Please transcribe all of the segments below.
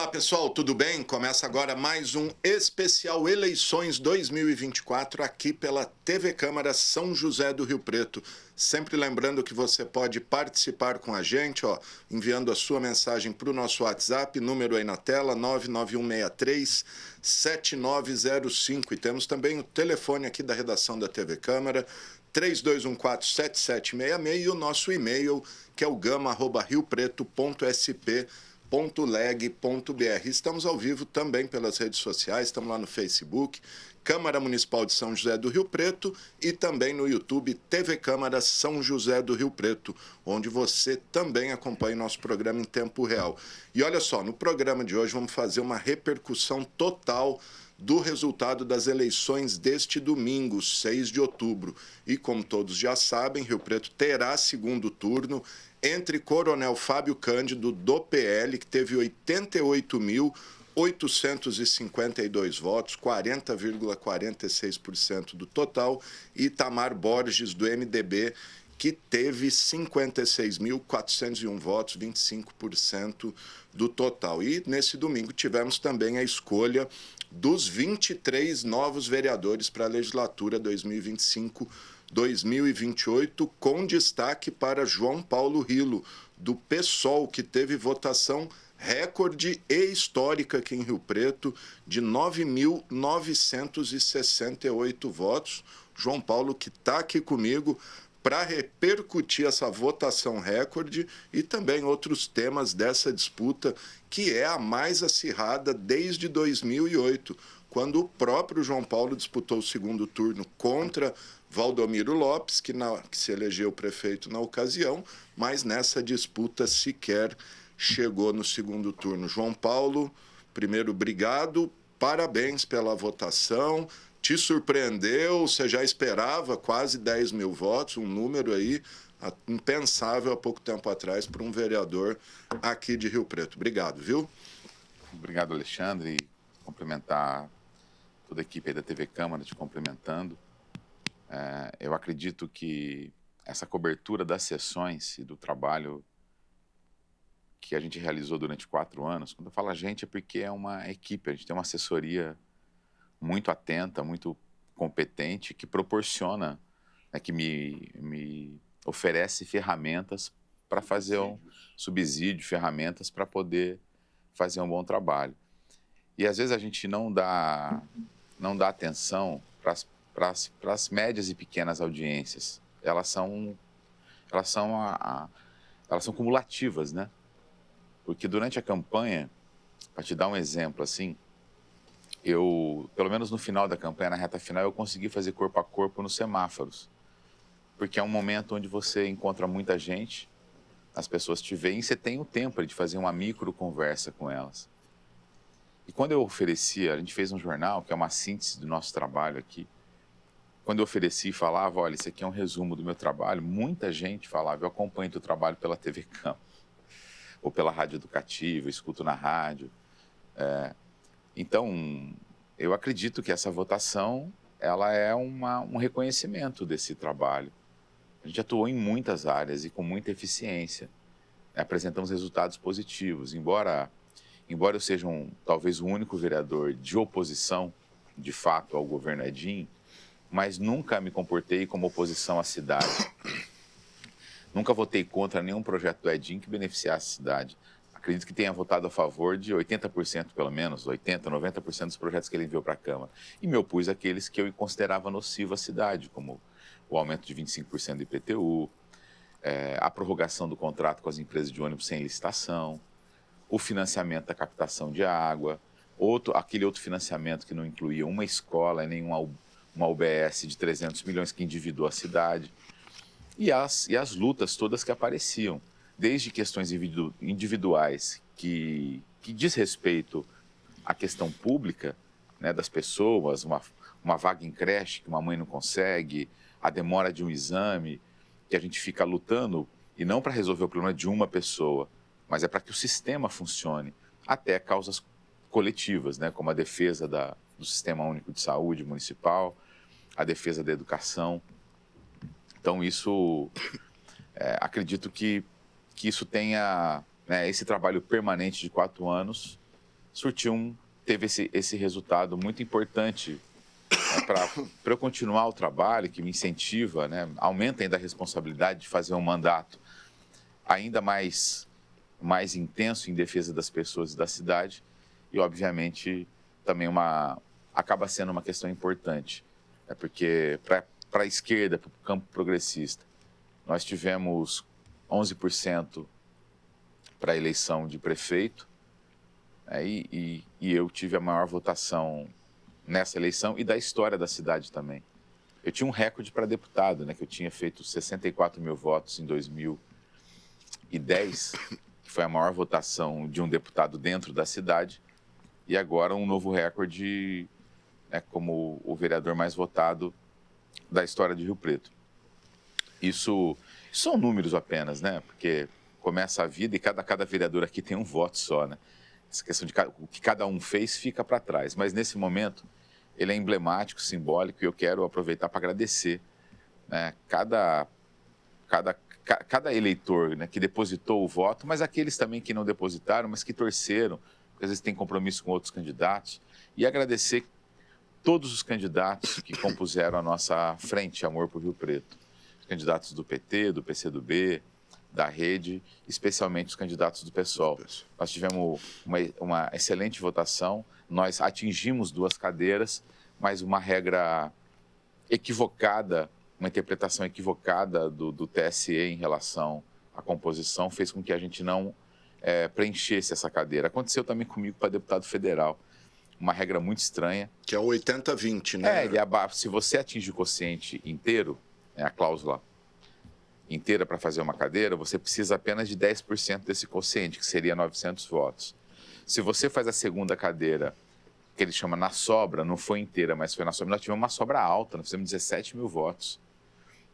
Olá pessoal, tudo bem? Começa agora mais um especial Eleições 2024 aqui pela TV Câmara São José do Rio Preto. Sempre lembrando que você pode participar com a gente, enviando a sua mensagem para o nosso WhatsApp, número aí na tela, 991637905. E temos também o telefone aqui da redação da TV Câmara, 3214-7766, e o nosso e-mail, que é o gama@riopreto.sp.leg.br. Estamos ao vivo também pelas redes sociais, estamos lá no Facebook, Câmara Municipal de São José do Rio Preto, e também no YouTube TV Câmara São José do Rio Preto, onde você também acompanha o nosso programa em tempo real. E olha só, no programa de hoje vamos fazer uma repercussão total do resultado das eleições deste domingo, 6 de outubro. E como todos já sabem, Rio Preto terá segundo turno entre Coronel Fábio Cândido, do PL, que teve 88.852 votos, 40,46% do total, e Itamar Borges, do MDB, que teve 56.401 votos, 25% do total. E nesse domingo tivemos também a escolha dos 23 novos vereadores para a legislatura 2025-2028, com destaque para João Paulo Rilo, do PSOL, que teve votação recorde e histórica aqui em Rio Preto, de 9.968 votos. João Paulo, que está aqui comigo para repercutir essa votação recorde e também outros temas dessa disputa, que é a mais acirrada desde 2008, quando o próprio João Paulo disputou o segundo turno contra Valdomiro Lopes, que se elegeu prefeito na ocasião, mas nessa disputa sequer chegou no segundo turno. João Paulo, primeiro, obrigado, parabéns pela votação. Te surpreendeu? Você já esperava quase 10 mil votos, um número aí impensável há pouco tempo atrás para um vereador aqui de Rio Preto. Obrigado, viu? Obrigado, Alexandre. Cumprimentar toda a equipe aí da TV Câmara, te cumprimentando. Eu acredito que essa cobertura das sessões e do trabalho que a gente realizou durante 4 anos, quando eu falo a gente é porque é uma equipe, a gente tem uma assessoria muito atenta, muito competente, que proporciona, que me oferece ferramentas para fazer um subsídio, ferramentas para poder fazer um bom trabalho. E às vezes a gente não dá atenção para as médias e pequenas audiências. Elas são cumulativas, né? Porque durante a campanha, para te dar um exemplo assim, pelo menos no final da campanha, na reta final, eu consegui fazer corpo a corpo nos semáforos. Porque é um momento onde você encontra muita gente, as pessoas te veem e você tem o tempo de fazer uma micro conversa com elas. E quando eu ofereci, a gente fez um jornal, que é uma síntese do nosso trabalho aqui. Quando eu ofereci e falava, olha, isso aqui é um resumo do meu trabalho, muita gente falava, eu acompanho o teu trabalho pela TV Câmara, ou pela rádio educativa, escuto na rádio. Então, eu acredito que essa votação, ela é um reconhecimento desse trabalho. A gente atuou em muitas áreas e com muita eficiência. Apresentamos resultados positivos. Embora eu seja talvez o único vereador de oposição, de fato, ao governo Edinho, mas nunca me comportei como oposição à cidade. Nunca votei contra nenhum projeto do Edinho que beneficiasse a cidade. Acredito que tenha votado a favor de 80%, pelo menos, 80%, 90% dos projetos que ele enviou para a Câmara. E me opus àqueles que eu considerava nocivos à cidade, como o aumento de 25% do IPTU, a prorrogação do contrato com as empresas de ônibus sem licitação, o financiamento da captação de água, aquele outro financiamento que não incluía uma escola e nem uma UBS de 300 milhões que endividou a cidade. E as lutas todas que apareciam, desde questões individuais que diz respeito à questão pública, né, das pessoas, uma vaga em creche que uma mãe não consegue, a demora de um exame, que a gente fica lutando, e não para resolver o problema de uma pessoa, mas é para que o sistema funcione, até causas coletivas, né, como a defesa do Sistema Único de Saúde municipal, a defesa da educação. Então, isso, acredito que isso tenha, né, esse trabalho permanente de 4 anos teve esse resultado muito importante, né, para eu continuar o trabalho, que me incentiva, né, aumenta ainda a responsabilidade de fazer um mandato ainda mais intenso em defesa das pessoas e da cidade e, obviamente, também acaba sendo uma questão importante, né, porque para a esquerda, para o campo progressista, nós tivemos 11% para a eleição de prefeito, né, e eu tive a maior votação nessa eleição e da história da cidade também. Eu tinha um recorde para deputado, né, que eu tinha feito 64 mil votos em 2010, que foi a maior votação de um deputado dentro da cidade, e agora um novo recorde, né, como o vereador mais votado da história de Rio Preto. Isso são números apenas, né? Porque começa a vida e cada vereador aqui tem um voto só, né? Essa questão de o que cada um fez fica para trás. Mas nesse momento, ele é emblemático, simbólico, e eu quero aproveitar para agradecer, né, cada eleitor, né, que depositou o voto, mas aqueles também que não depositaram, mas que torceram, porque às vezes tem compromisso com outros candidatos, e agradecer todos os candidatos que compuseram a nossa frente Amor por Rio Preto. Os candidatos do PT, do PCdoB, da Rede, especialmente os candidatos do PSOL. Nós tivemos uma excelente votação, nós atingimos 2 cadeiras, mas uma regra equivocada, uma interpretação equivocada do TSE em relação à composição fez com que a gente não preenchesse essa cadeira. Aconteceu também comigo para deputado federal. Uma regra muito estranha. Que é o 80-20, né? Se você atinge o quociente inteiro, a cláusula inteira para fazer uma cadeira, você precisa apenas de 10% desse quociente, que seria 900 votos. Se você faz a segunda cadeira, que ele chama na sobra, não foi inteira, mas foi na sobra, nós tivemos uma sobra alta, nós fizemos 17 mil votos.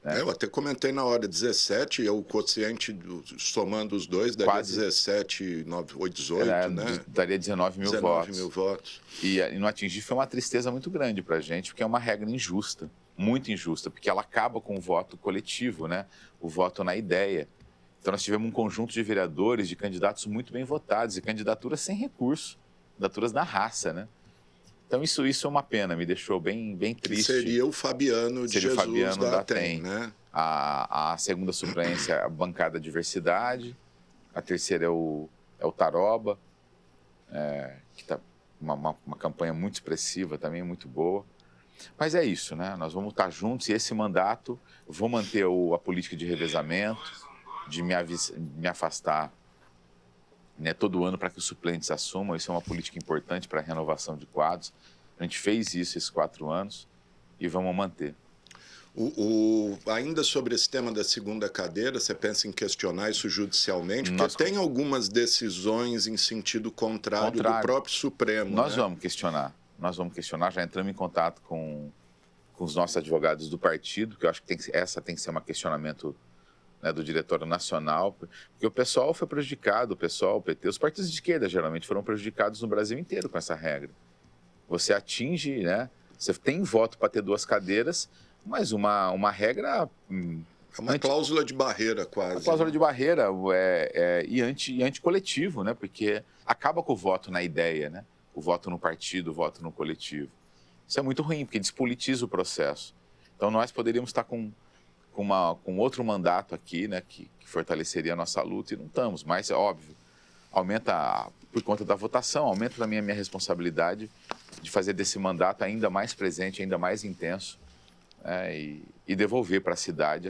Né? Eu até comentei na hora, 17, é o quociente, somando os dois, daria quase 17, 9, 18, né? Daria 19 mil 19 votos. mil votos. E não atingir foi uma tristeza muito grande para a gente, porque é uma regra injusta, muito injusta, porque ela acaba com o voto coletivo, né? O voto na ideia. Então nós tivemos um conjunto de vereadores, de candidatos muito bem votados, e candidaturas sem recurso, candidaturas na raça, né? Então isso é uma pena, me deixou bem triste. Seria o Fabiano de Jesus da ATEM, né? A segunda suplência, a bancada Diversidade, a terceira é o Taroba, que está uma campanha muito expressiva também, muito boa. Mas é isso, né? Nós vamos estar juntos e esse mandato, vou manter a política de revezamento, de me afastar, né, todo ano para que os suplentes assumam. Isso é uma política importante para a renovação de quadros. A gente fez isso esses 4 anos e vamos manter. Ainda sobre esse tema da segunda cadeira, você pensa em questionar isso judicialmente? Porque tem algumas decisões em sentido contrário do próprio Supremo. Nós vamos questionar, já entramos em contato com os nossos advogados do partido, que eu acho que essa tem que ser um questionamento, né, do Diretório Nacional, porque o pessoal foi prejudicado, o pessoal, o PT, os partidos de esquerda geralmente foram prejudicados no Brasil inteiro com essa regra. Você atinge, né, você tem voto para ter 2 cadeiras, mas uma regra... É uma cláusula de barreira, quase. Uma cláusula de barreira e anticoletivo, né, porque acaba com o voto na ideia, né, o voto no partido, o voto no coletivo. Isso é muito ruim, porque despolitiza o processo. Então nós poderíamos estar com outro mandato aqui, né, que fortaleceria a nossa luta, e não estamos. Mas, é óbvio, aumenta, por conta da votação, aumenta também a minha responsabilidade de fazer desse mandato ainda mais presente, ainda mais intenso, né, e devolver para a cidade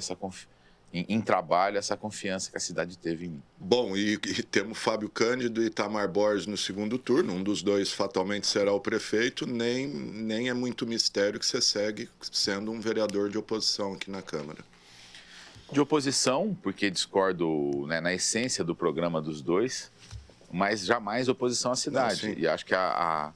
em trabalho essa confiança que a cidade teve em mim. Bom, e temos Fábio Cândido e Itamar Borges no segundo turno, um dos dois fatalmente será o prefeito, nem é muito mistério que você segue sendo um vereador de oposição aqui na Câmara. De oposição, porque discordo, né, na essência do programa dos dois, mas jamais oposição à cidade. E acho que a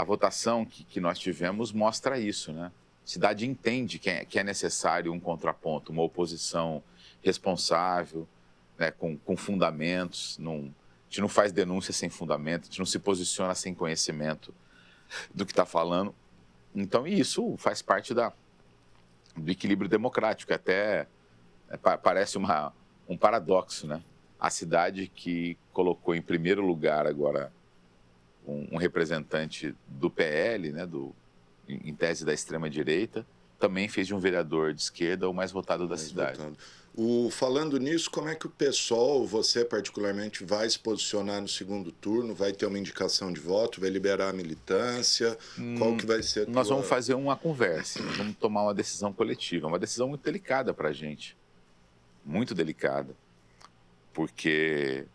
votação que nós tivemos mostra isso, né? A cidade entende que é necessário um contraponto, uma oposição responsável, né, com fundamentos. A gente não faz denúncia sem fundamento, a gente não se posiciona sem conhecimento do que está falando. Então, isso faz parte do equilíbrio democrático. Até parece um paradoxo, né? A cidade que colocou em primeiro lugar agora um representante do PL, né, em tese da extrema-direita, também fez de um vereador de esquerda o mais votado da cidade. Falando nisso, como é que o PSOL, você particularmente, vai se posicionar no segundo turno? Vai ter uma indicação de voto? Vai liberar a militância? Qual que vai ser a Nós vamos fazer uma conversa, nós vamos tomar uma decisão coletiva, uma decisão muito delicada para a gente, muito delicada, porque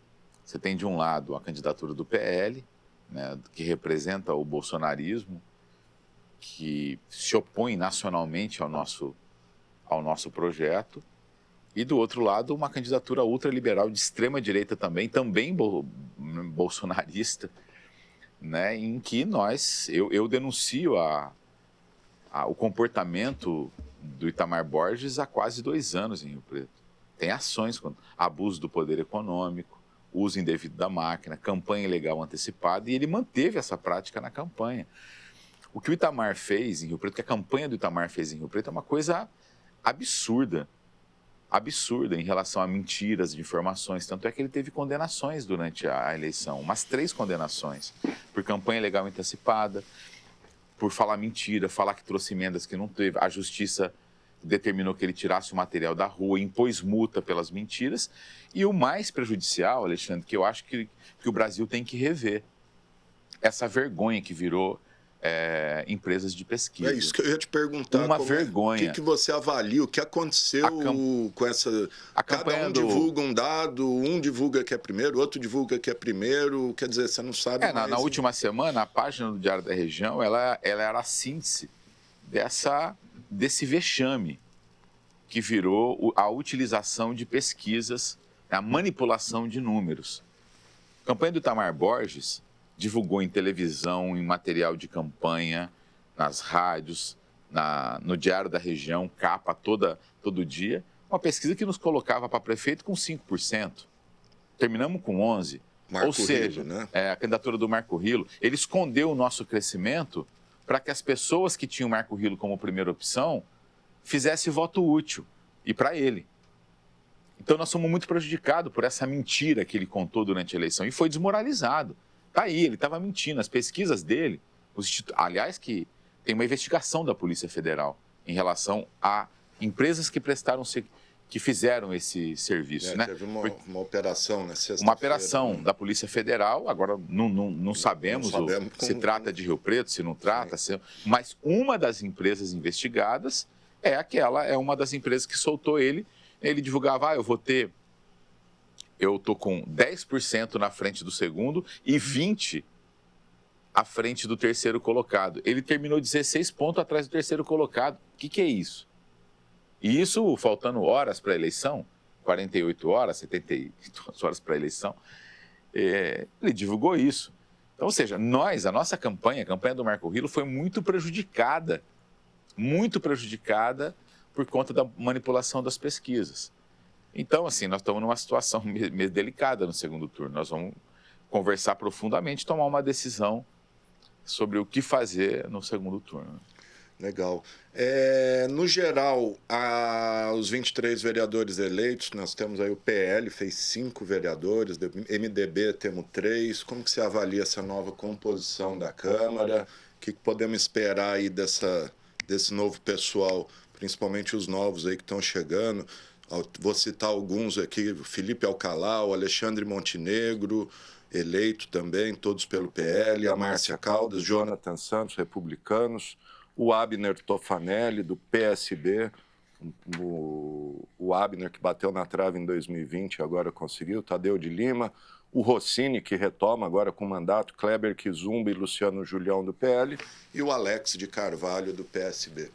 você tem de um lado a candidatura do PL, né, que representa o bolsonarismo, que se opõe nacionalmente ao nosso projeto, e do outro lado uma candidatura ultraliberal de extrema-direita também bolsonarista, né, em que eu denuncio o comportamento do Itamar Borges há quase 2 anos em Rio Preto. Tem ações contra abuso do poder econômico, uso indevido da máquina, campanha ilegal antecipada, e ele manteve essa prática na campanha. O que o Itamar fez em Rio Preto, que a campanha do Itamar fez em Rio Preto, é uma coisa absurda em relação a mentiras, de informações. Tanto é que ele teve condenações durante a eleição, umas 3 condenações, por campanha ilegal antecipada, por falar mentira, falar que trouxe emendas que não teve. A justiça determinou que ele tirasse o material da rua, impôs multa pelas mentiras. E o mais prejudicial, Alexandre, que eu acho que o Brasil tem que rever, essa vergonha que virou empresas de pesquisa. É isso que eu ia te perguntar. Uma vergonha. O que você avalia? O que aconteceu com essa... Cada um divulga um dado, um divulga que é primeiro, outro divulga que é primeiro. Quer dizer, você não sabe mais... Na última semana, a página do Diário da Região, ela era a síntese desse vexame que virou a utilização de pesquisas, a manipulação de números. A campanha do Itamar Borges divulgou em televisão, em material de campanha, nas rádios, no Diário da Região, capa todo dia, uma pesquisa que nos colocava para prefeito com 5%. Terminamos com 11%. Ou seja, Rilo, né? A candidatura do Marco Rilo, ele escondeu o nosso crescimento para que as pessoas que tinham o Marco Rilo como primeira opção fizessem voto útil, e para ele. Então nós somos muito prejudicados por essa mentira que ele contou durante a eleição, e foi desmoralizado. Está aí, ele estava mentindo. As pesquisas dele, aliás, que tem uma investigação da Polícia Federal em relação a empresas que fizeram esse serviço. Né? Teve uma operação na sexta-feira. Uma operação da Polícia Federal, agora não sabemos se trata de Rio Preto, se não trata, mas uma das empresas investigadas é uma das empresas que soltou ele. Ele divulgava, eu estou com 10% na frente do segundo e 20% à frente do terceiro colocado. Ele terminou 16 pontos atrás do terceiro colocado. O que é isso? E isso faltando horas para a eleição, 48 horas, 72 horas para a eleição, ele divulgou isso. Então, ou seja, a nossa campanha, a campanha do Marco Rilo, foi muito prejudicada por conta da manipulação das pesquisas. Então, assim, nós estamos numa situação meio delicada no segundo turno. Nós vamos conversar profundamente, tomar uma decisão sobre o que fazer no segundo turno. Legal. No geral, os 23 vereadores eleitos, nós temos aí o PL, fez 5 vereadores, MDB temos 3. Como que você avalia essa nova composição da Câmara? O que podemos esperar aí desse novo pessoal, principalmente os novos aí que estão chegando? Vou citar alguns aqui: Felipe Alcalá, o Alexandre Montenegro, eleito também, todos pelo PL, a Márcia Caldas, Jonathan Santos, republicanos, o Abner Tofanelli, do PSB, o Abner que bateu na trave em 2020, agora conseguiu, Tadeu de Lima, o Rossini, que retoma agora com mandato, Kleber Kizumba e Luciano Julião, do PL, e o Alex de Carvalho, do PSB.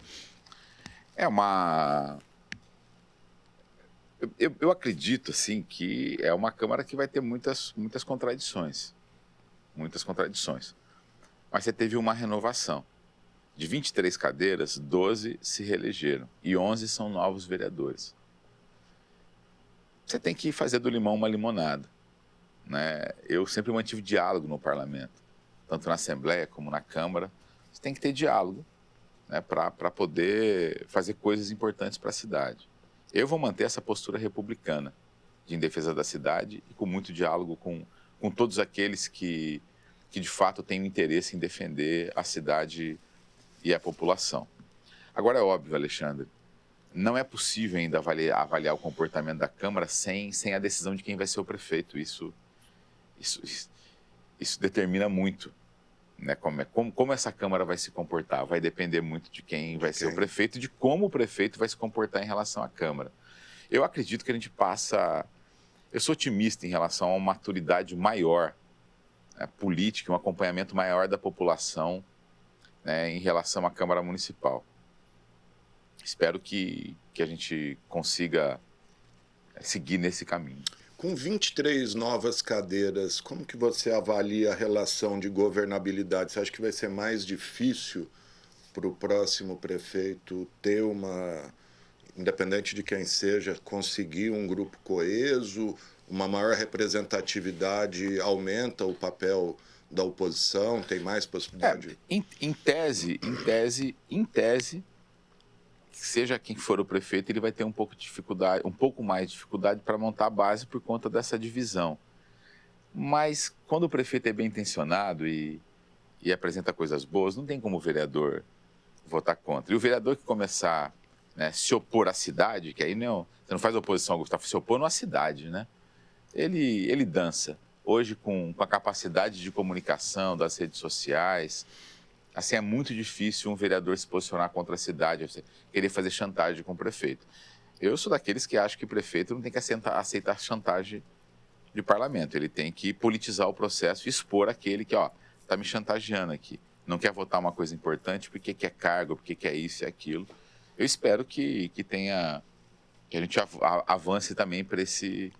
Eu acredito, assim, que é uma Câmara que vai ter muitas contradições. Muitas contradições. Mas você teve uma renovação. De 23 cadeiras, 12 se reelegeram e 11 são novos vereadores. Você tem que fazer do limão uma limonada, né? Eu sempre mantive diálogo no parlamento, tanto na Assembleia como na Câmara. Você tem que ter diálogo, né, para poder fazer coisas importantes para a cidade. Eu vou manter essa postura republicana em defesa da cidade e com muito diálogo com todos aqueles que que de fato têm um interesse em defender a cidade e a população. Agora é óbvio, Alexandre, não é possível ainda avaliar o comportamento da Câmara sem a decisão de quem vai ser o prefeito. Isso determina muito, né, como essa Câmara vai se comportar. Vai depender muito de quem vai ser o prefeito e de como o prefeito vai se comportar em relação à Câmara. Eu acredito que a gente passa... Eu sou otimista em relação a uma maturidade maior, né, política, um acompanhamento maior da população, né, em relação à Câmara Municipal. Espero que a gente consiga seguir nesse caminho. Com 23 novas cadeiras, como que você avalia a relação de governabilidade? Você acha que vai ser mais difícil para o próximo prefeito ter independente de quem seja, conseguir um grupo coeso, uma maior representatividade, aumenta o papel da oposição, tem mais possibilidade? Em tese, seja quem for o prefeito, ele vai ter um pouco mais de dificuldade para montar a base por conta dessa divisão. Mas quando o prefeito é bem intencionado e apresenta coisas boas, não tem como o vereador votar contra. E o vereador que começar, né, se opor à cidade, que aí não, você não faz oposição ao Gustavo, se opor à cidade, né? Ele dança. Hoje, com a capacidade de comunicação das redes sociais, assim, é muito difícil um vereador se posicionar contra a cidade, querer fazer chantagem com o prefeito. Eu sou daqueles que acham que o prefeito não tem que aceitar chantagem de parlamento. Ele tem que politizar o processo e expor aquele que, está me chantageando aqui. Não quer votar uma coisa importante porque quer cargo, porque quer isso e aquilo. Eu espero que a gente avance também para esse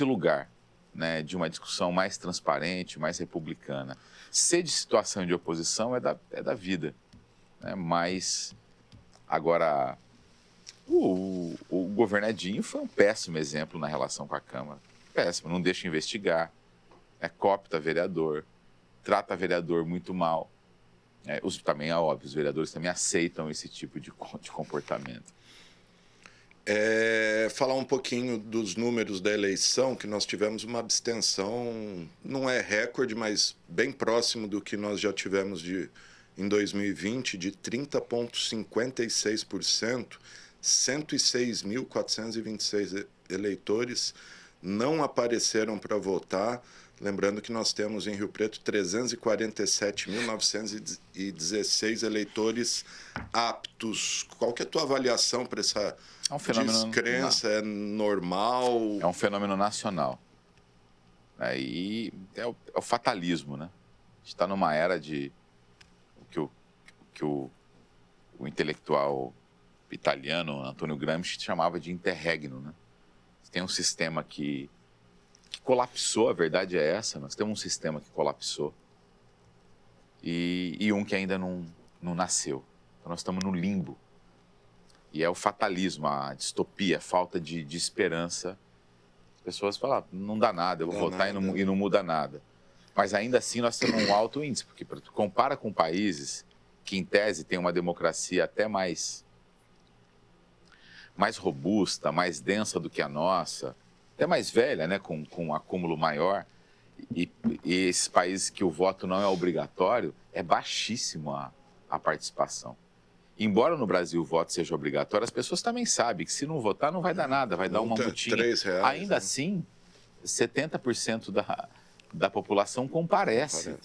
lugar, né, de uma discussão mais transparente, mais republicana. Ser de situação de oposição é da vida, né? Mas, agora, o governadinho foi um péssimo exemplo na relação com a Câmara. Péssimo, não deixa investigar, coopta vereador, trata vereador muito mal. Também é óbvio, os vereadores também aceitam esse tipo de comportamento. Falar um pouquinho dos números da eleição, que nós tivemos uma abstenção, não é recorde, mas bem próximo do que nós já tivemos em 2020, de 30,56%, 106.426 eleitores não apareceram para votar. Lembrando que nós temos em Rio Preto 347.916 eleitores aptos. Qual que é a tua avaliação para essa descrença? É normal? É um fenômeno nacional. Aí é o fatalismo, né? A gente está numa era de que o intelectual italiano Antonio Gramsci chamava de interregno, né? Tem um sistema que colapsou, a verdade é essa, nós temos um sistema que colapsou e um que ainda não nasceu. Então nós estamos no limbo. E é o fatalismo, a distopia, a falta de esperança. As pessoas falam, não dá nada, eu vou votar e não muda nada. Mas ainda assim nós temos um alto índice, porque compara com países que em tese têm uma democracia até mais robusta, mais densa do que a nossa, até mais velha, né, com um acúmulo maior, e esses países que o voto não é obrigatório, é baixíssimo a participação. Embora no Brasil o voto seja obrigatório, as pessoas também sabem que se não votar não vai dar nada, vai dar uma multinha. R$3, ainda né? Assim, 70% da população comparece.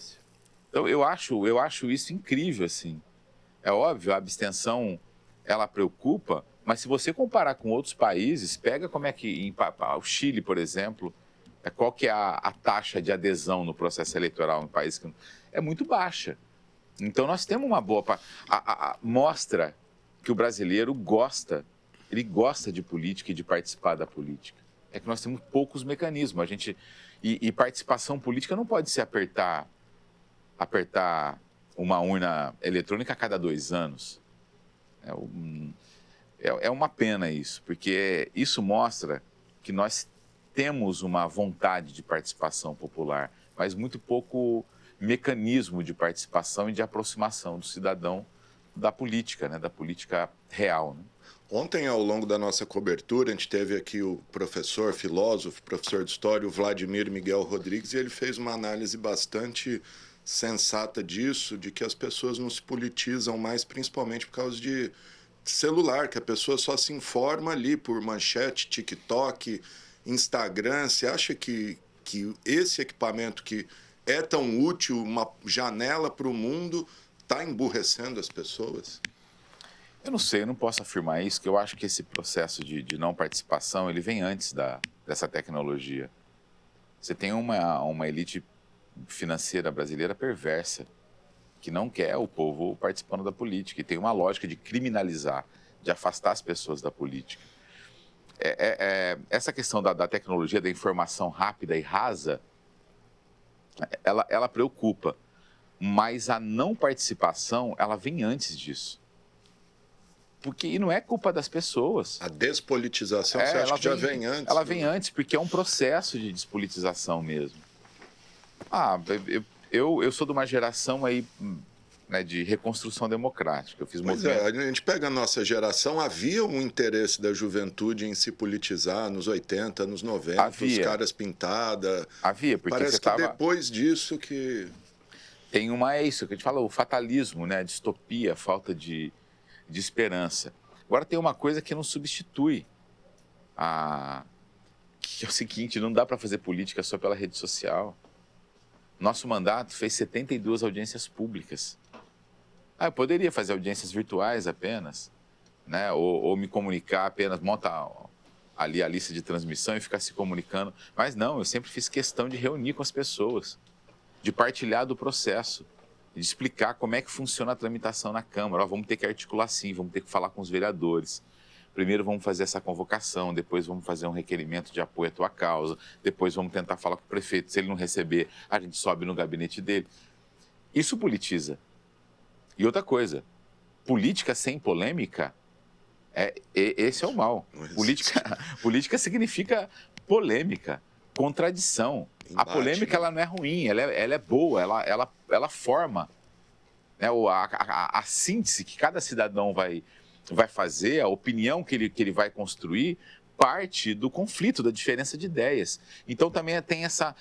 Então eu acho isso incrível, assim. É óbvio, a abstenção, ela preocupa, mas se você comparar com outros países, pega como é que o Chile, por exemplo, qual que é a taxa de adesão no processo eleitoral em países que é muito baixa. Então nós temos uma boa... mostra que o brasileiro gosta de política e de participar da política. É que nós temos poucos mecanismos. E participação política não pode ser apertar uma urna eletrônica a cada 2 anos. É uma pena isso, porque isso mostra que nós temos uma vontade de participação popular, mas muito pouco mecanismo de participação e de aproximação do cidadão da política, né? Da política real, né? Ontem, ao longo da nossa cobertura, a gente teve aqui o professor, filósofo, professor de história, o Vladimir Miguel Rodrigues, e ele fez uma análise bastante sensata disso, de que as pessoas não se politizam mais, principalmente por causa de celular, que a pessoa só se informa ali por manchete, TikTok, Instagram. Você acha que esse equipamento que é tão útil, uma janela para o mundo, está emburrecendo as pessoas? Eu não sei, eu não posso afirmar isso, que eu acho que esse processo de não participação, ele vem antes dessa tecnologia. Você tem uma elite financeira brasileira perversa, que não quer o povo participando da política, e tem uma lógica de criminalizar, de afastar as pessoas da política. Essa questão da tecnologia, da informação rápida e rasa, ela preocupa, mas a não participação, ela vem antes disso. Porque não é culpa das pessoas. A despolitização, você acha que já vem antes? Ela vem antes, porque é um processo de despolitização mesmo. Eu sou de uma geração aí, né, de reconstrução democrática. Eu fiz a gente pega a nossa geração, havia um interesse da juventude em se politizar nos 80, nos 90, os caras pintada. Havia, porque parece que depois disso que... Tem isso que a gente fala, o fatalismo, né, a distopia, a falta de esperança. Agora tem uma coisa que não substitui, que é o seguinte: não dá para fazer política só pela rede social. Nosso mandato fez 72 audiências públicas. Eu poderia fazer audiências virtuais apenas, né? Ou me comunicar apenas, monta ali a lista de transmissão e ficar se comunicando. Mas não, eu sempre fiz questão de reunir com as pessoas, de partilhar do processo, de explicar como é que funciona a tramitação na Câmara. Vamos ter que articular assim, vamos ter que falar com os vereadores. Primeiro vamos fazer essa convocação, depois vamos fazer um requerimento de apoio à tua causa, depois vamos tentar falar com o prefeito. Se ele não receber, a gente sobe no gabinete dele. Isso politiza. E outra coisa, política sem polêmica, esse é o mal. Política significa polêmica, contradição. A polêmica, ela não é ruim, ela é boa, ela forma, né, a síntese que cada cidadão vai fazer, a opinião que ele vai construir, parte do conflito, da diferença de ideias. Então também tem essa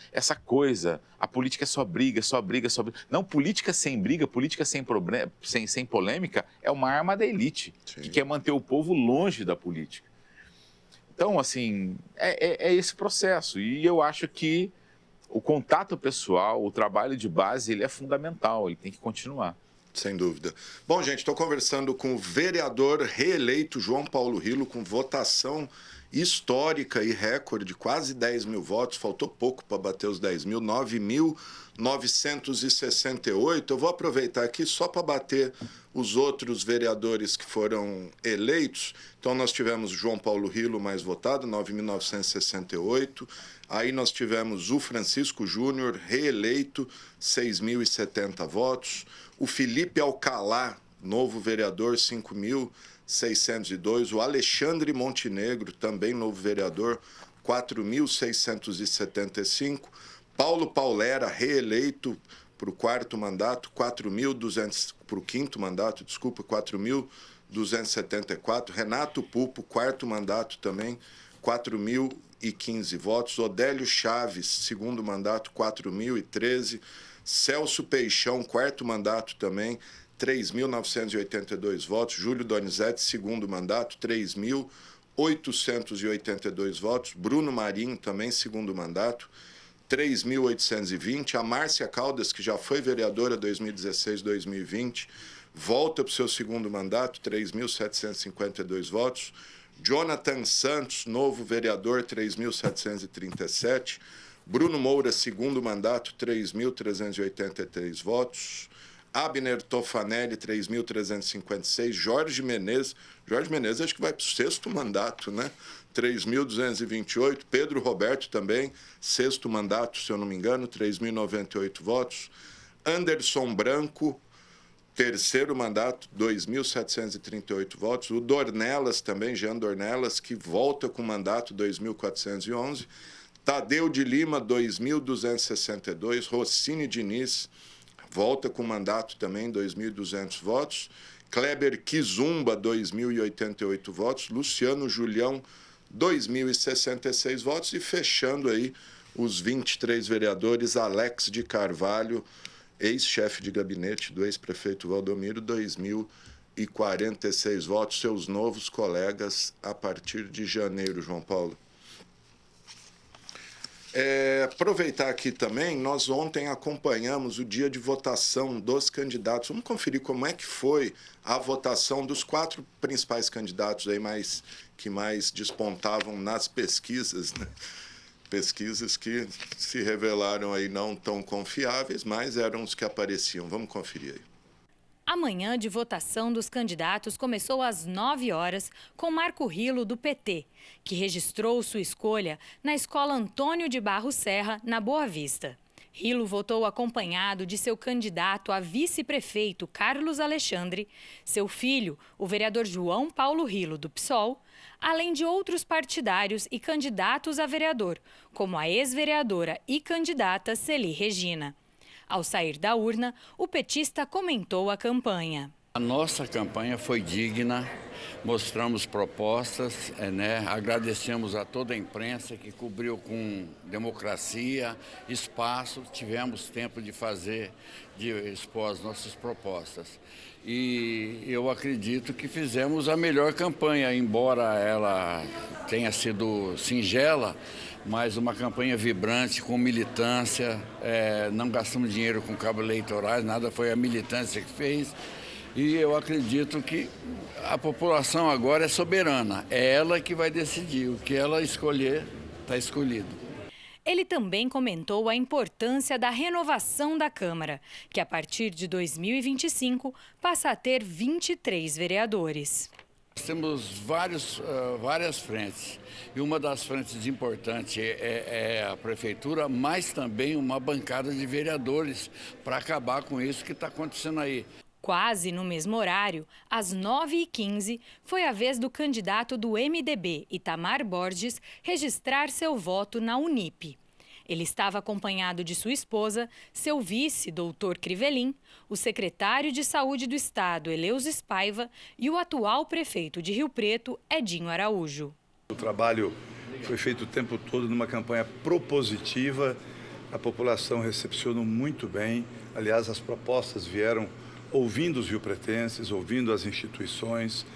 coisa, a política é só briga, só briga, só briga. Não, política sem briga, política sem polêmica é uma arma da elite, que quer manter o povo longe da política. Então, assim, é esse processo. E eu acho que o contato pessoal, o trabalho de base, ele é fundamental, ele tem que continuar. Sem dúvida. Bom, gente, estou conversando com o vereador reeleito João Paulo Rilo, com votação histórica e recorde, quase 10 mil votos, faltou pouco para bater os 10 mil, 9.968. Eu vou aproveitar aqui só para bater os outros vereadores que foram eleitos. Então, nós tivemos João Paulo Rilo mais votado, 9.968. Aí nós tivemos o Francisco Júnior, reeleito, 6.070 votos. O Felipe Alcalá, novo vereador, 5.602. O Alexandre Montenegro, também novo vereador, 4.675. Paulo Paulera, reeleito para o quarto mandato, 4.200, para o quinto mandato, desculpa, 4.274. Renato Pupo, quarto mandato também, 4.015 votos. Odélio Chaves, segundo mandato, 4.013. Celso Peixão, quarto mandato também, 3.982 votos. Júlio Donizete, segundo mandato, 3.882 votos. Bruno Marinho, também segundo mandato, 3.820. A Márcia Caldas, que já foi vereadora 2016-2020, volta para o seu segundo mandato, 3.752 votos. Jonathan Santos, novo vereador, 3.737. Bruno Moura, segundo mandato, 3.383 votos. Abner Tofanelli, 3.356. Jorge Menezes acho que vai para o sexto mandato, né? 3.228. Pedro Roberto também, sexto mandato, se eu não me engano, 3.098 votos. Anderson Branco, terceiro mandato, 2.738 votos. O Dornelas também, Jean Dornelas, que volta com mandato, 2.411. Tadeu de Lima, 2.262. Rossini Diniz volta com mandato também, 2.200 votos. Kleber Kizumba, 2.088 votos. Luciano Julião, 2.066 votos. E fechando aí os 23 vereadores, Alex de Carvalho, ex-chefe de gabinete do ex-prefeito Valdomiro, 2.046 votos. Seus novos colegas a partir de janeiro, João Paulo. Aproveitar aqui também, nós ontem acompanhamos o dia de votação dos candidatos. Vamos conferir como é que foi a votação dos 4 principais candidatos aí que mais despontavam nas pesquisas, né? Pesquisas que se revelaram aí não tão confiáveis, mas eram os que apareciam. Vamos conferir aí. A manhã de votação dos candidatos começou às 9 horas com Marco Rilo, do PT, que registrou sua escolha na Escola Antônio de Barros Serra, na Boa Vista. Rilo votou acompanhado de seu candidato a vice-prefeito, Carlos Alexandre, seu filho, o vereador João Paulo Rilo, do PSOL, além de outros partidários e candidatos a vereador, como a ex-vereadora e candidata Celi Regina. Ao sair da urna, o petista comentou a campanha. A nossa campanha foi digna, mostramos propostas, agradecemos a toda a imprensa que cobriu com democracia, espaço, tivemos tempo de expor as nossas propostas. E eu acredito que fizemos a melhor campanha, embora ela tenha sido singela, mas uma campanha vibrante, com militância, não gastamos dinheiro com cabos eleitorais, nada, foi a militância que fez. E eu acredito que a população agora é soberana, é ela que vai decidir, o que ela escolher, está escolhido. Ele também comentou a importância da renovação da Câmara, que a partir de 2025 passa a ter 23 vereadores. Nós temos várias frentes, e uma das frentes importantes é a prefeitura, mas também uma bancada de vereadores para acabar com isso que está acontecendo aí. Quase no mesmo horário, às 9h15, foi a vez do candidato do MDB, Itamar Borges, registrar seu voto na Unip. Ele estava acompanhado de sua esposa, seu vice, doutor Crivelin, o secretário de Saúde do Estado, Eleusis Paiva, e o atual prefeito de Rio Preto, Edinho Araújo. O trabalho foi feito o tempo todo numa campanha propositiva, a população recepcionou muito bem, aliás, as propostas vieram ouvindo os riopretenses, ouvindo as instituições,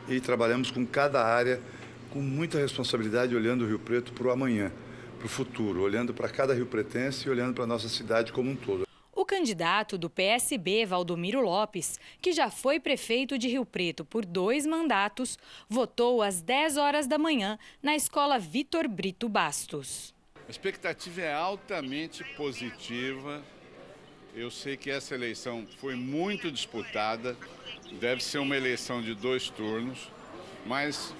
e trabalhamos com cada área com muita responsabilidade, olhando o Rio Preto para o amanhã, para o futuro, olhando para cada riopretense e olhando para a nossa cidade como um todo. O candidato do PSB, Valdomiro Lopes, que já foi prefeito de Rio Preto por 2 mandatos, votou às 10 horas da manhã na Escola Vitor Brito Bastos. A expectativa é altamente positiva. Eu sei que essa eleição foi muito disputada, deve ser uma eleição de 2 turnos, mas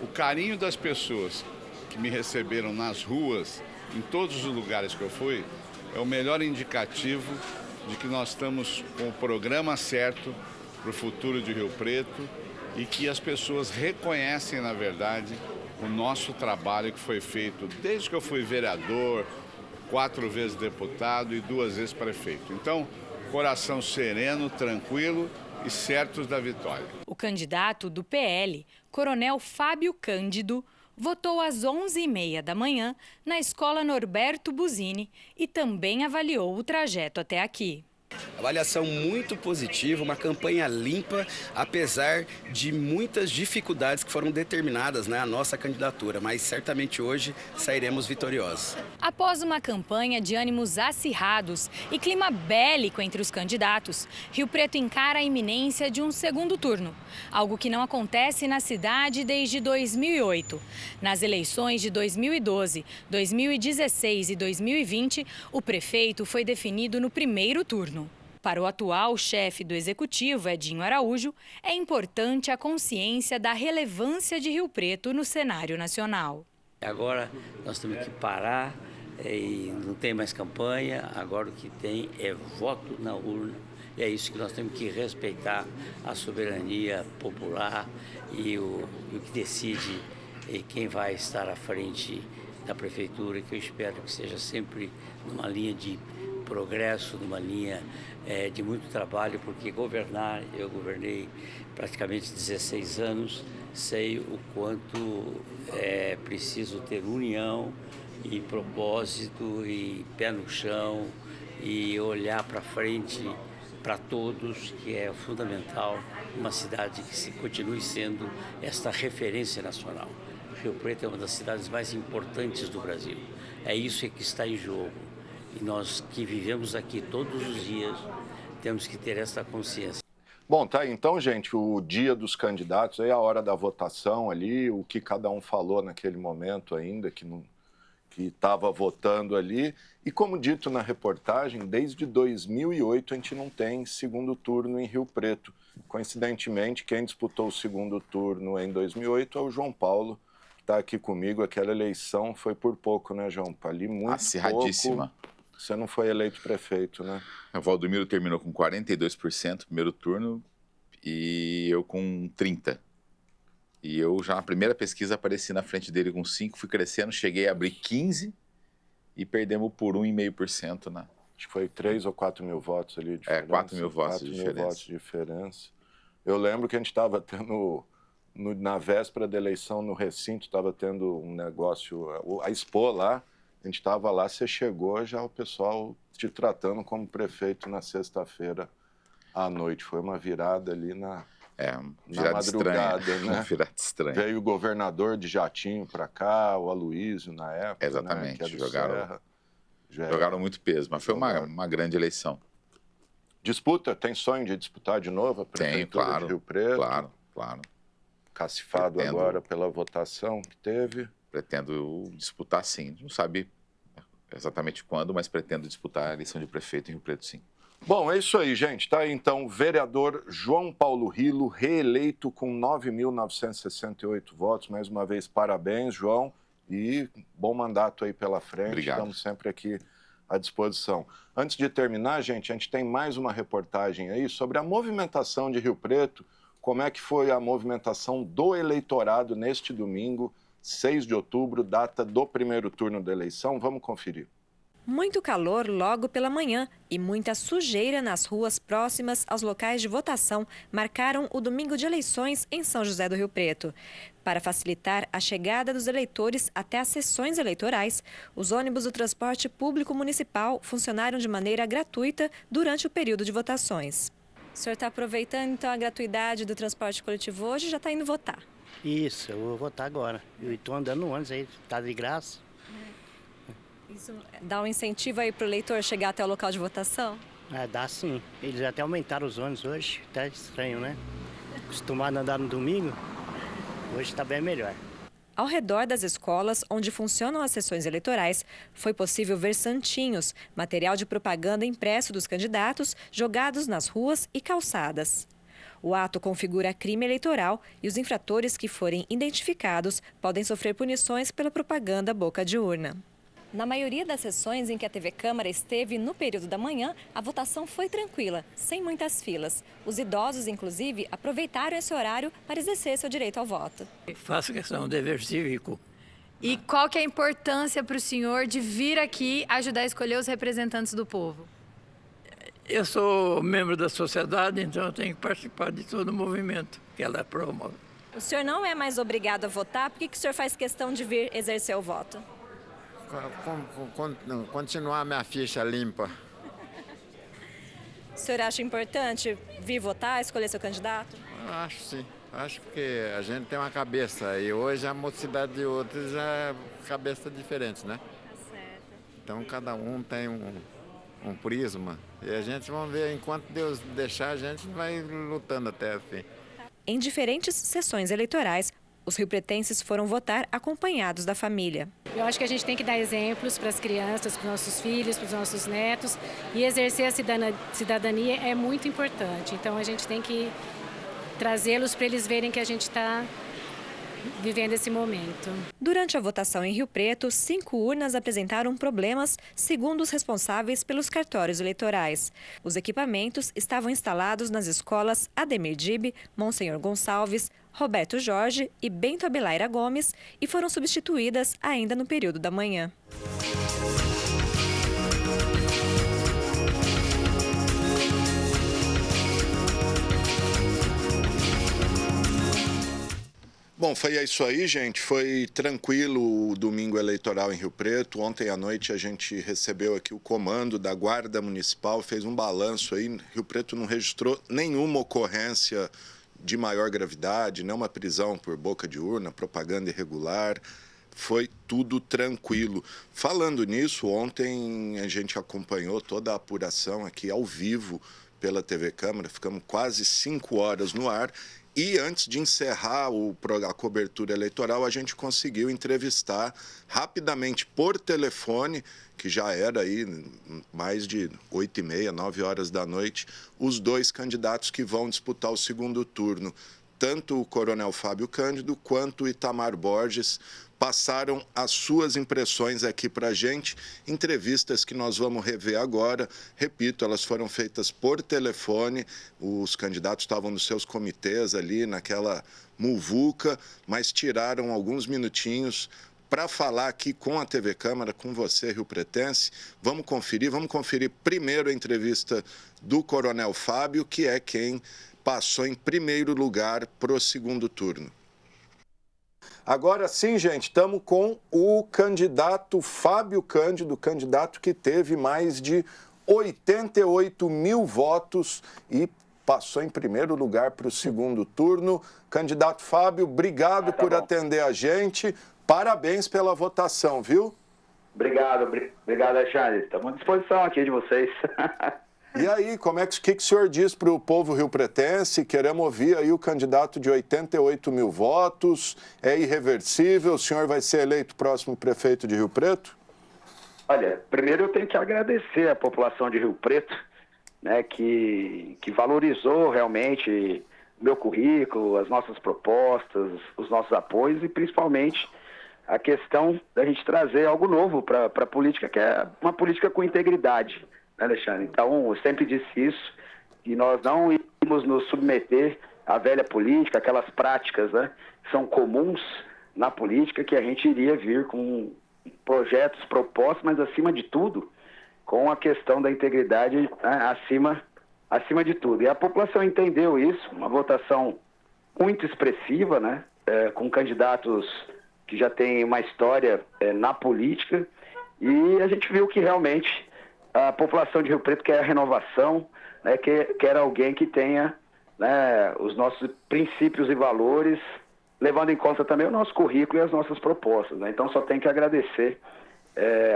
o carinho das pessoas que me receberam nas ruas, em todos os lugares que eu fui, é o melhor indicativo de que nós estamos com o programa certo para o futuro de Rio Preto e que as pessoas reconhecem, na verdade, o nosso trabalho que foi feito desde que eu fui vereador, 4 vezes deputado e 2 vezes prefeito. Então, coração sereno, tranquilo e certos da vitória. O candidato do PL, Coronel Fábio Cândido, votou às 11h30 da manhã na Escola Norberto Buzini e também avaliou o trajeto até aqui. Avaliação muito positiva, uma campanha limpa, apesar de muitas dificuldades que foram determinadas na nossa candidatura, mas certamente hoje sairemos vitoriosos. Após uma campanha de ânimos acirrados e clima bélico entre os candidatos, Rio Preto encara a iminência de um segundo turno, algo que não acontece na cidade desde 2008. Nas eleições de 2012, 2016 e 2020, o prefeito foi definido no primeiro turno. Para o atual chefe do Executivo, Edinho Araújo, é importante a consciência da relevância de Rio Preto no cenário nacional. Agora nós temos que parar, e não tem mais campanha, agora o que tem é voto na urna. E é isso que nós temos que respeitar, a soberania popular e o que decide quem vai estar à frente da prefeitura, que eu espero que seja sempre numa linha de progresso, numa linha de muito trabalho, porque eu governei praticamente 16 anos, sei o quanto é preciso ter união e propósito e pé no chão e olhar para frente para todos, que é fundamental uma cidade que continue sendo esta referência nacional. Rio Preto é uma das cidades mais importantes do Brasil. É isso que está em jogo. E nós que vivemos aqui todos os dias temos que ter essa consciência. Bom, tá aí, então, gente, o dia dos candidatos, aí a hora da votação ali, o que cada um falou naquele momento ainda, que estava votando ali. E como dito na reportagem, desde 2008 a gente não tem segundo turno em Rio Preto. Coincidentemente, quem disputou o segundo turno em 2008 é o João Paulo, que está aqui comigo. Aquela eleição foi por pouco, né, João? Ali muito acirradíssima. Pouco. Você não foi eleito prefeito, né? O Valdomiro terminou com 42% no primeiro turno e eu com 30%. E eu já na primeira pesquisa apareci na frente dele com 5%, fui crescendo, cheguei a abrir 15% e perdemos por 1,5%, né? Acho que foi 3 ou 4 mil votos ali de diferença. 4 mil votos de diferença. 4 mil votos de diferença. Eu lembro que a gente estava tendo, na véspera da eleição, no recinto, estava tendo um negócio, a Expo lá, a gente estava lá, você chegou, já o pessoal te tratando como prefeito na sexta-feira à noite. Foi uma virada ali na madrugada, estranha, né? Uma virada estranha. Veio o governador de jatinho para cá, o Aloysio na época. Exatamente, né? Que é jogaram muito peso, mas foi uma grande eleição. Disputa? Tem sonho de disputar de novo a Prefeitura de Rio Preto? Claro. Cacifado agora pela votação que teve? Pretendo disputar, sim. Não sabe exatamente quando, mas pretendo disputar a eleição de prefeito em Rio Preto, sim. Bom, é isso aí, gente. Tá aí, então, o vereador João Paulo Rilo, reeleito com 9.968 votos. Mais uma vez, parabéns, João. E bom mandato aí pela frente. Obrigado. Estamos sempre aqui à disposição. Antes de terminar, gente, a gente tem mais uma reportagem aí sobre a movimentação de Rio Preto. Como é que foi a movimentação do eleitorado neste domingo, 6 de outubro, data do primeiro turno da eleição. Vamos conferir. Muito calor logo pela manhã e muita sujeira nas ruas próximas aos locais de votação marcaram o domingo de eleições em São José do Rio Preto. Para facilitar a chegada dos eleitores até as sessões eleitorais, os ônibus do transporte público municipal funcionaram de maneira gratuita durante o período de votações. O senhor está aproveitando então a gratuidade do transporte coletivo hoje e já está indo votar? Isso, eu vou votar agora. Eu estou andando no ônibus aí, está de graça. Isso dá um incentivo aí para o eleitor chegar até o local de votação? Dá sim. Eles até aumentaram os ônibus hoje, tá estranho, né? Acostumado a andar no domingo, hoje está bem melhor. Ao redor das escolas onde funcionam as sessões eleitorais, foi possível ver santinhos, material de propaganda impresso dos candidatos, jogados nas ruas e calçadas. O ato configura crime eleitoral e os infratores que forem identificados podem sofrer punições pela propaganda boca de urna. Na maioria das sessões em que a TV Câmara esteve no período da manhã, a votação foi tranquila, sem muitas filas. Os idosos, inclusive, aproveitaram esse horário para exercer seu direito ao voto. Faço questão, dever cívico. E qual que é a importância para o senhor de vir aqui ajudar a escolher os representantes do povo? Eu sou membro da sociedade, então eu tenho que participar de todo o movimento que ela promove. O senhor não é mais obrigado a votar, por que o senhor faz questão de vir exercer o voto? Continuar minha ficha limpa. O senhor acha importante vir votar, escolher seu candidato? Acho sim. Acho que a gente tem uma cabeça e hoje a mocidade de outros é cabeça diferente, né? Certo. Então cada um tem um prisma e a gente vai ver, enquanto Deus deixar, a gente vai lutando até o fim. Em diferentes sessões eleitorais, os riopretenses foram votar acompanhados da família. Eu acho que a gente tem que dar exemplos para as crianças, para os nossos filhos, para os nossos netos, e exercer a cidadania é muito importante. Então a gente tem que trazê-los para eles verem que a gente está vivendo esse momento. Durante a votação em Rio Preto, 5 urnas apresentaram problemas, segundo os responsáveis pelos cartórios eleitorais. Os equipamentos estavam instalados nas escolas Ademir Dibe, Monsenhor Gonçalves, Roberto Jorge e Bento Abelaira Gomes e foram substituídas ainda no período da manhã. Bom, foi isso aí, gente. Foi tranquilo o domingo eleitoral em Rio Preto. Ontem à noite a gente recebeu aqui o comando da Guarda Municipal, fez um balanço aí. Rio Preto não registrou nenhuma ocorrência de maior gravidade, nenhuma prisão por boca de urna, propaganda irregular. Foi tudo tranquilo. Falando nisso, ontem a gente acompanhou toda a apuração aqui ao vivo pela TV Câmara. Ficamos quase 5 horas no ar. E antes de encerrar a cobertura eleitoral, a gente conseguiu entrevistar rapidamente por telefone, que já era aí mais de 8h30, 9 horas da noite, os 2 candidatos que vão disputar o segundo turno. Tanto o Coronel Fábio Cândido quanto o Itamar Borges passaram as suas impressões aqui para a gente, entrevistas que nós vamos rever agora. Repito, elas foram feitas por telefone, os candidatos estavam nos seus comitês ali, naquela muvuca, mas tiraram alguns minutinhos para falar aqui com a TV Câmara, com você, Rio Pretense. Vamos conferir primeiro a entrevista do Coronel Fábio, que é quem passou em primeiro lugar para o segundo turno. Agora sim, gente, estamos com o candidato Fábio Cândido, candidato que teve mais de 88 mil votos e passou em primeiro lugar para o segundo turno. Candidato Fábio, obrigado por atender a gente. Parabéns pela votação, viu? Obrigado, Alexandre. Estamos à disposição aqui de vocês. E aí, que o senhor diz para o povo rio-pretense? Queremos ouvir aí o candidato de 88 mil votos. É irreversível? O senhor vai ser eleito próximo prefeito de Rio Preto? Olha, primeiro eu tenho que agradecer a população de Rio Preto, né, que valorizou realmente o meu currículo, as nossas propostas, os nossos apoios e principalmente a questão da gente trazer algo novo para a política, que é uma política com integridade. Alexandre, então eu sempre disse isso, que nós não íamos nos submeter à velha política, aquelas práticas, né, que são comuns na política, que a gente iria vir com projetos, propostas, mas acima de tudo, com a questão da integridade, né, acima de tudo. E a população entendeu isso, uma votação muito expressiva, né, com candidatos que já têm uma história na política, e a gente viu que realmente a população de Rio Preto quer a renovação, né, quer alguém que tenha, né, os nossos princípios e valores, levando em conta também o nosso currículo e as nossas propostas, né? Então só tem que agradecer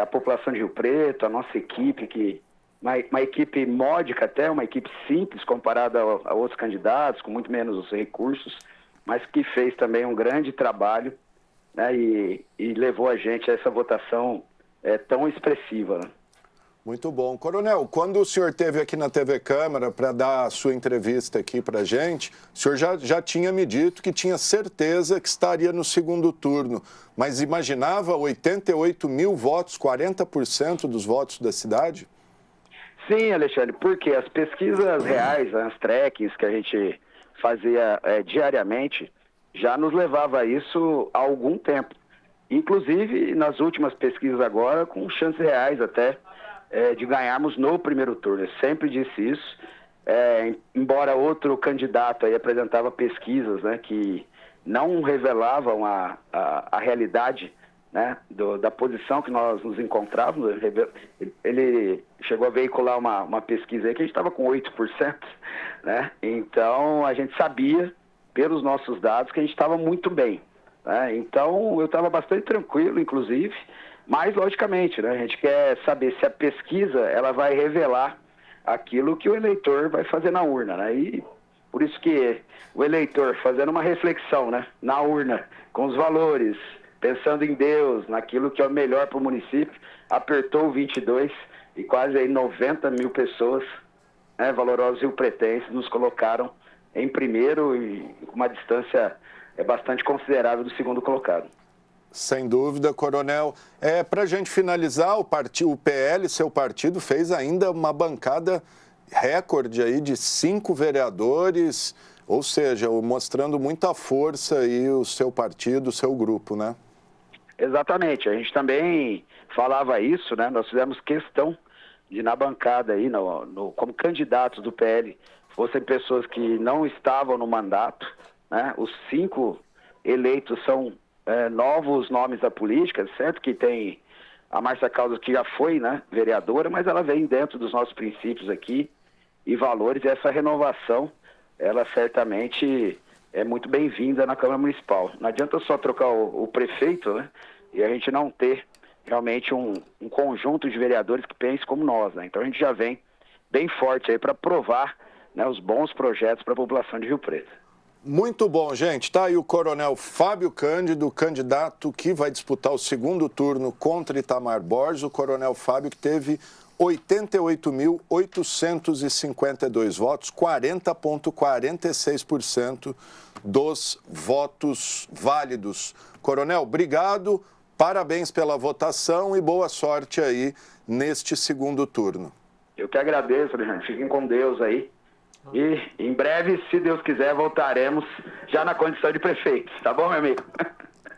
a população de Rio Preto, a nossa equipe, uma equipe módica até, uma equipe simples comparada a outros candidatos, com muito menos recursos, mas que fez também um grande trabalho, né, e levou a gente a essa votação tão expressiva, né? Muito bom. Coronel, quando o senhor esteve aqui na TV Câmara para dar a sua entrevista aqui para a gente, o senhor já tinha me dito que tinha certeza que estaria no segundo turno, mas imaginava 88 mil votos, 40% dos votos da cidade? Sim, Alexandre, porque as pesquisas reais, as trackings que a gente fazia diariamente, já nos levava a isso há algum tempo. Inclusive, nas últimas pesquisas agora, com chances reais até de ganharmos no primeiro turno. Eu sempre disse isso, embora outro candidato aí apresentava pesquisas, né, que não revelavam a realidade, né, da posição que nós nos encontrávamos. Ele chegou a veicular uma pesquisa aí que a gente estava com 8%, né? Então a gente sabia, pelos nossos dados, que a gente estava muito bem, né? Então eu estava bastante tranquilo, inclusive. Mas, logicamente, né, a gente quer saber se a pesquisa ela vai revelar aquilo que o eleitor vai fazer na urna, né? E por isso que o eleitor, fazendo uma reflexão, né, na urna, com os valores, pensando em Deus, naquilo que é o melhor para o município, apertou o 22 e quase aí 90 mil pessoas, né, valorosos rio-pretenses, nos colocaram em primeiro e com uma distância bastante considerável do segundo colocado. Sem dúvida, Coronel. Para a gente finalizar, o PL, seu partido, fez ainda uma bancada recorde aí de 5 vereadores, ou seja, mostrando muita força aí o seu partido, o seu grupo, né? Exatamente. A gente também falava isso, né? Nós fizemos questão de, na bancada aí, como candidatos do PL, fossem pessoas que não estavam no mandato, né? Os 5 eleitos são novos nomes da política, certo que tem a Márcia Caldas, que já foi, né, vereadora, mas ela vem dentro dos nossos princípios aqui e valores, e essa renovação, ela certamente é muito bem-vinda na Câmara Municipal. Não adianta só trocar o prefeito, né, e a gente não ter realmente um conjunto de vereadores que pensem como nós, né? Então a gente já vem bem forte aí para aprovar, né, os bons projetos para a população de Rio Preto. Muito bom, gente. Está aí o coronel Fábio Cândido, candidato que vai disputar o segundo turno contra Itamar Borges. O coronel Fábio que teve 88.852 votos, 40,46% dos votos válidos. Coronel, obrigado, parabéns pela votação e boa sorte aí neste segundo turno. Eu que agradeço, Alexandre. Fiquem com Deus aí. E em breve, se Deus quiser, voltaremos já na condição de prefeito. Tá bom, meu amigo?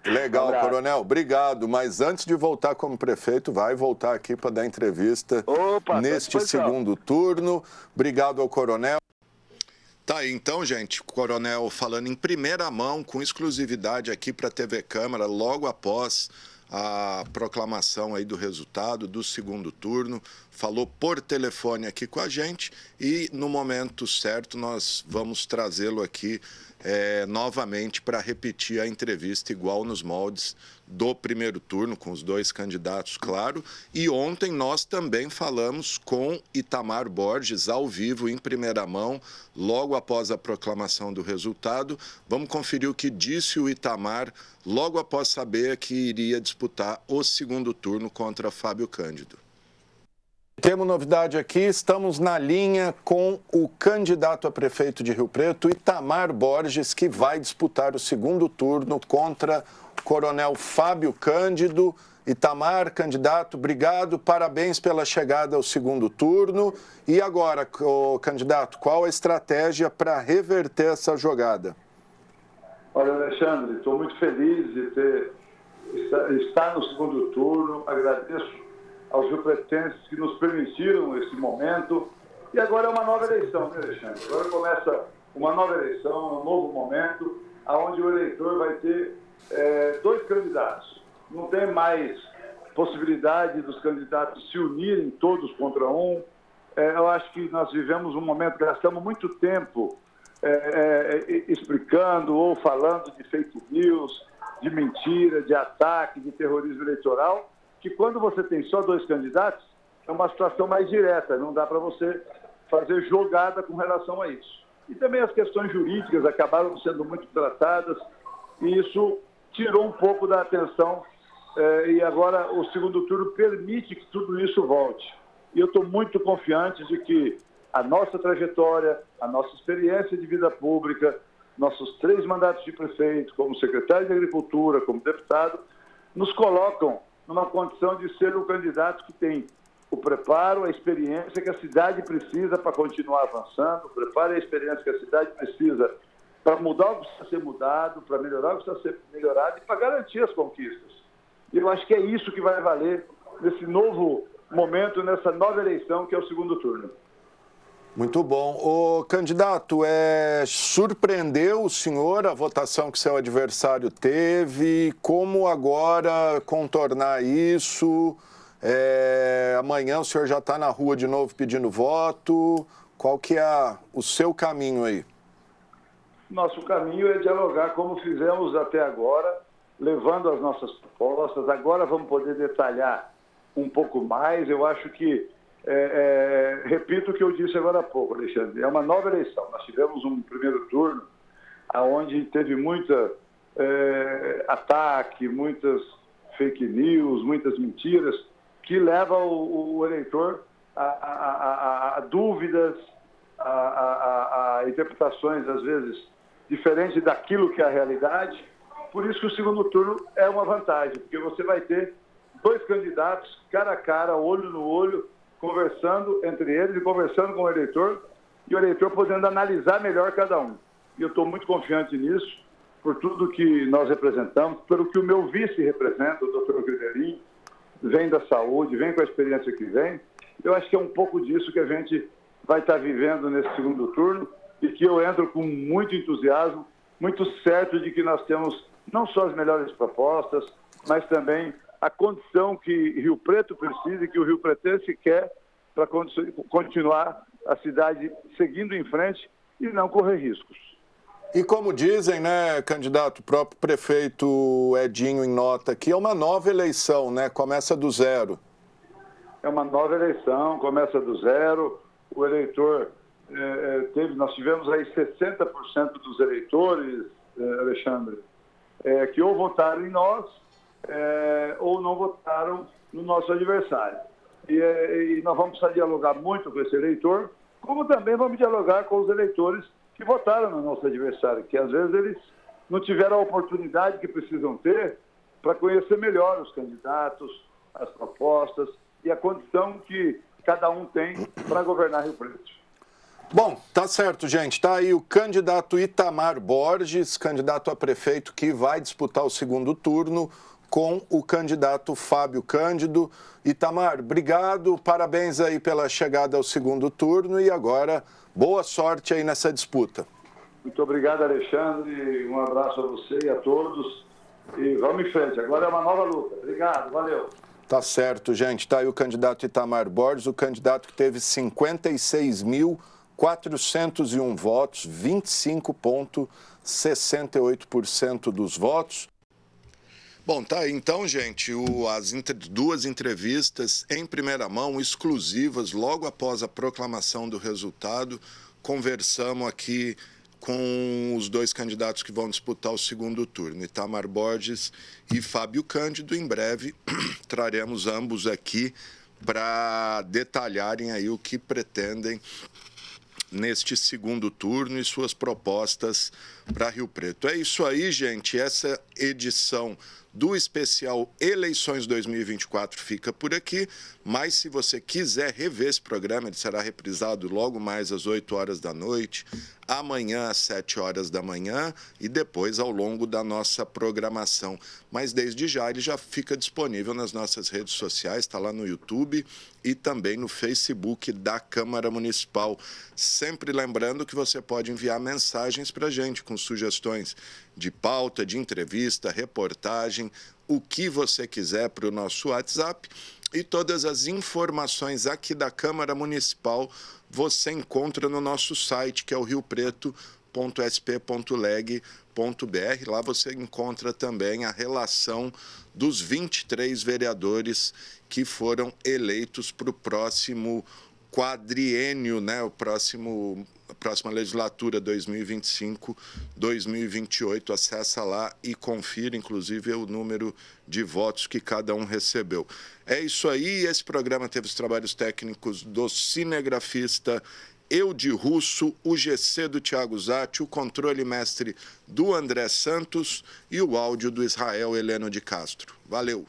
Legal, coronel. Obrigado. Mas antes de voltar como prefeito, vai voltar aqui para dar entrevista neste segundo turno. Obrigado ao coronel. Tá aí, então, gente, o coronel falando em primeira mão, com exclusividade aqui para a TV Câmara, logo após a proclamação aí do resultado do segundo turno, falou por telefone aqui com a gente e no momento certo nós vamos trazê-lo aqui novamente para repetir a entrevista igual nos moldes do primeiro turno, com os dois candidatos, claro. E ontem nós também falamos com Itamar Borges ao vivo, em primeira mão, logo após a proclamação do resultado. Vamos conferir o que disse o Itamar logo após saber que iria disputar o segundo turno contra Fábio Cândido. Temos novidade aqui, estamos na linha com o candidato a prefeito de Rio Preto, Itamar Borges, que vai disputar o segundo turno contra o coronel Fábio Cândido. Itamar, candidato, obrigado, parabéns pela chegada ao segundo turno. E agora, candidato, qual a estratégia para reverter essa jogada? Olha, Alexandre, estou muito feliz de estar no segundo turno, agradeço aos riopretenses que nos permitiram esse momento. E agora é uma nova eleição, né, Alexandre? Agora começa uma nova eleição, um novo momento, onde o eleitor vai ter dois candidatos. Não tem mais possibilidade dos candidatos se unirem todos contra um. Eu acho que nós vivemos um momento, gastamos muito tempo explicando ou falando de fake news, de mentira, de ataque, de terrorismo eleitoral, que quando você tem só dois candidatos, é uma situação mais direta, não dá para você fazer jogada com relação a isso. E também as questões jurídicas acabaram sendo muito tratadas e isso tirou um pouco da atenção e agora o segundo turno permite que tudo isso volte. E eu estou muito confiante de que a nossa trajetória, a nossa experiência de vida pública, nossos 3 mandatos de prefeito, como secretário de Agricultura, como deputado, nos colocam numa condição de ser um candidato que tem o preparo, a experiência que a cidade precisa para continuar avançando, o preparo e a experiência que a cidade precisa para mudar o que precisa ser mudado, para melhorar o que precisa ser melhorado e para garantir as conquistas. E eu acho que é isso que vai valer nesse novo momento, nessa nova eleição, que é o segundo turno. Muito bom. O candidato, surpreendeu o senhor a votação que seu adversário teve? Como agora contornar isso? Amanhã o senhor já está na rua de novo pedindo voto. Qual que é o seu caminho aí? Nosso caminho é dialogar como fizemos até agora, levando as nossas propostas. Agora vamos poder detalhar um pouco mais. Eu acho que repito o que eu disse agora há pouco, Alexandre, é uma nova eleição. Nós tivemos um primeiro turno onde teve muita ataque, muitas fake news, muitas mentiras, que levam o eleitor a dúvidas, a interpretações, às vezes, diferentes daquilo que é a realidade. Por isso que o segundo turno é uma vantagem, porque você vai ter 2 candidatos, cara a cara, olho no olho, conversando entre eles e conversando com o eleitor, e o eleitor podendo analisar melhor cada um. E eu estou muito confiante nisso, por tudo que nós representamos, pelo que o meu vice representa, o doutor Grivelinho, vem da saúde, vem com a experiência que vem. Eu acho que é um pouco disso que a gente vai estar vivendo nesse segundo turno e que eu entro com muito entusiasmo, muito certo de que nós temos não só as melhores propostas, mas também a condição que Rio Preto precisa e que o Rio Pretense quer para continuar a cidade seguindo em frente e não correr riscos. E como dizem, né, candidato, o próprio prefeito Edinho em nota aqui, é uma nova eleição, né? Começa do zero. É uma nova eleição, começa do zero. O eleitor, nós tivemos aí 60% dos eleitores, Alexandre, que ou votaram em nós ou não votaram no nosso adversário. E nós vamos precisar dialogar muito com esse eleitor, como também vamos dialogar com os eleitores que votaram no nosso adversário, que às vezes eles não tiveram a oportunidade que precisam ter para conhecer melhor os candidatos, as propostas e a condição que cada um tem para governar Rio Preto. Bom, tá certo, gente. Tá aí o candidato Itamar Borges, candidato a prefeito, que vai disputar o segundo turno com o candidato Fábio Cândido. Itamar, obrigado, parabéns aí pela chegada ao segundo turno e agora boa sorte aí nessa disputa. Muito obrigado, Alexandre, um abraço a você e a todos e vamos em frente, agora é uma nova luta. Obrigado, valeu. Tá certo, gente, tá aí o candidato Itamar Borges, o candidato que teve 56.401 votos, 25,68% dos votos. Bom, tá aí então, gente, as duas entrevistas em primeira mão, exclusivas, logo após a proclamação do resultado. Conversamos aqui com os dois candidatos que vão disputar o segundo turno, Itamar Borges e Fábio Cândido. Em breve traremos ambos aqui para detalharem aí o que pretendem neste segundo turno e suas propostas para Rio Preto. É isso aí, gente. Essa edição do especial Eleições 2024 fica por aqui, mas se você quiser rever esse programa, ele será reprisado logo mais às 8 horas da noite, amanhã às 7 horas da manhã e depois ao longo da nossa programação. Mas desde já ele já fica disponível nas nossas redes sociais, está lá no YouTube e também no Facebook da Câmara Municipal. Sempre lembrando que você pode enviar mensagens para a gente com sugestões de pauta, de entrevista, reportagem, o que você quiser para o nosso WhatsApp. E todas as informações aqui da Câmara Municipal você encontra no nosso site, que é o riopreto.sp.leg.br. Lá você encontra também a relação dos 23 vereadores que foram eleitos para o próximo quadriênio, né? A próxima legislatura 2025-2028. Acessa lá e confira, inclusive, o número de votos que cada um recebeu. É isso aí. Esse programa teve os trabalhos técnicos do cinegrafista Eudi Russo, o GC do Thiago Zatti, o controle mestre do André Santos e o áudio do Israel Heleno de Castro. Valeu!